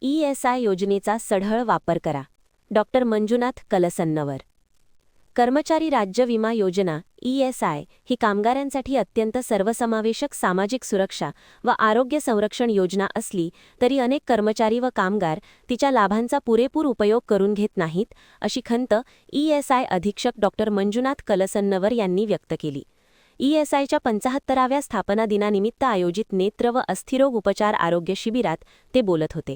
ESI योजनेचा सढळ वापर करा. डॉक्टर मंजुनाथ कलसन्नवर. कर्मचारी राज्य विमा योजना ESI ही कामगारांसाठी अत्यंत सर्वसमावेशक सामाजिक सुरक्षा व आरोग्य संरक्षण योजना असली तरी अनेक कर्मचारी व कामगार तिच्या लाभांचा पुरेपूर उपयोग करून घेत नाहीत, अशी खंत ESI अधीक्षक डॉक्टर मंजुनाथ कलसन्नवर यांनी व्यक्त केली. ESIच्या 75व्या स्थापना दिनानिमित्त आयोजित नेत्र व अस्थिरोग उपचार आरोग्य शिबिरात ते बोलत होते.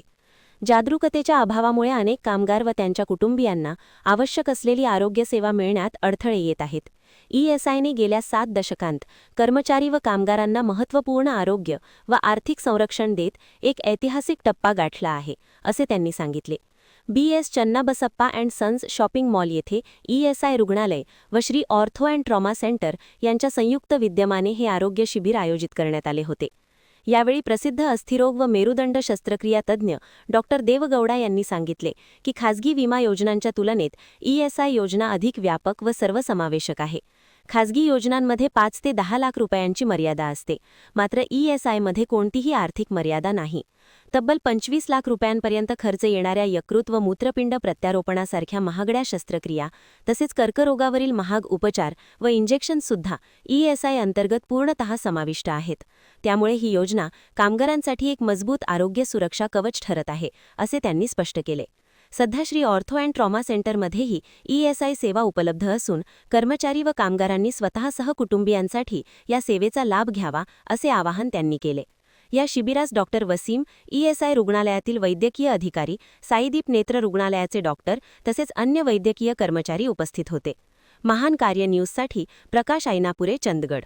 जागरूकतेच्या अभावामुळे अनेक कामगार व त्यांच्या कुटुंबियांना आवश्यक असलेली आरोग्य सेवा मिळण्यात अडथळे येत आहेत. ESIने गेल्या 7 दशकांत कर्मचारी व कामगारांना महत्त्वपूर्ण आरोग्य व आर्थिक संरक्षण देत एक ऐतिहासिक टप्पा गाठला आहे, असे त्यांनी सांगितले. BS Channabasappa and sons shopping mall येथे ESI रुग्णालय व Shri ortho and trauma centre यांच्या संयुक्त विद्यमाने हे आरोग्य शिबिर आयोजित करण्यात आले होते. यावेळी प्रसिद्ध अस्थिरोग व मेरुदंड शस्त्रक्रिया तज्ज्ञ डॉक्टर देवगौडा यांनी सांगितले की खासगी विमा योजनांच्या तुलनेत ESI योजना अधिक व्यापक व सर्वसमावेशक आहे. खासगी योजनांमध्ये 5 ते 10 लाख रुपयांची मर्यादा असते, मात्र ESIमध्ये कोणतीही आर्थिक मर्यादा नाही. तब्बल 25 लाख रुपयांपर्यंत खर्च येणाऱ्या यकृत व मूत्रपिंड प्रत्यारोपणासारख्या महागड्या शस्त्रक्रिया तसेच कर्करोगावरील महाग उपचार व इंजेक्शनसुद्धा ESI अंतर्गत पूर्णतः समाविष्ट आहेत. त्यामुळे ही योजना कामगारांसाठी एक मजबूत आरोग्य सुरक्षा कवच ठरत आहे, असे त्यांनी स्पष्ट केले. सध्या श्री ऑर्थो अँड ट्रॉमा सेंटरमध्येही ESI सेवा उपलब्ध असून कर्मचारी व कामगारांनी स्वतःसह कुटुंबियांसाठी या सेवेचा लाभ घ्यावा, असे आवाहन त्यांनी केले. या शिबिरास डॉक्टर वसीम, ESI रुग्णालयातील वैद्यकीय अधिकारी, साईदीप नेत्र रुग्णालयाचे डॉक्टर तसेच अन्य वैद्यकीय कर्मचारी उपस्थित होते. महान कार्य न्यूजसाठी प्रकाश ऐनापुरे, चंदगड.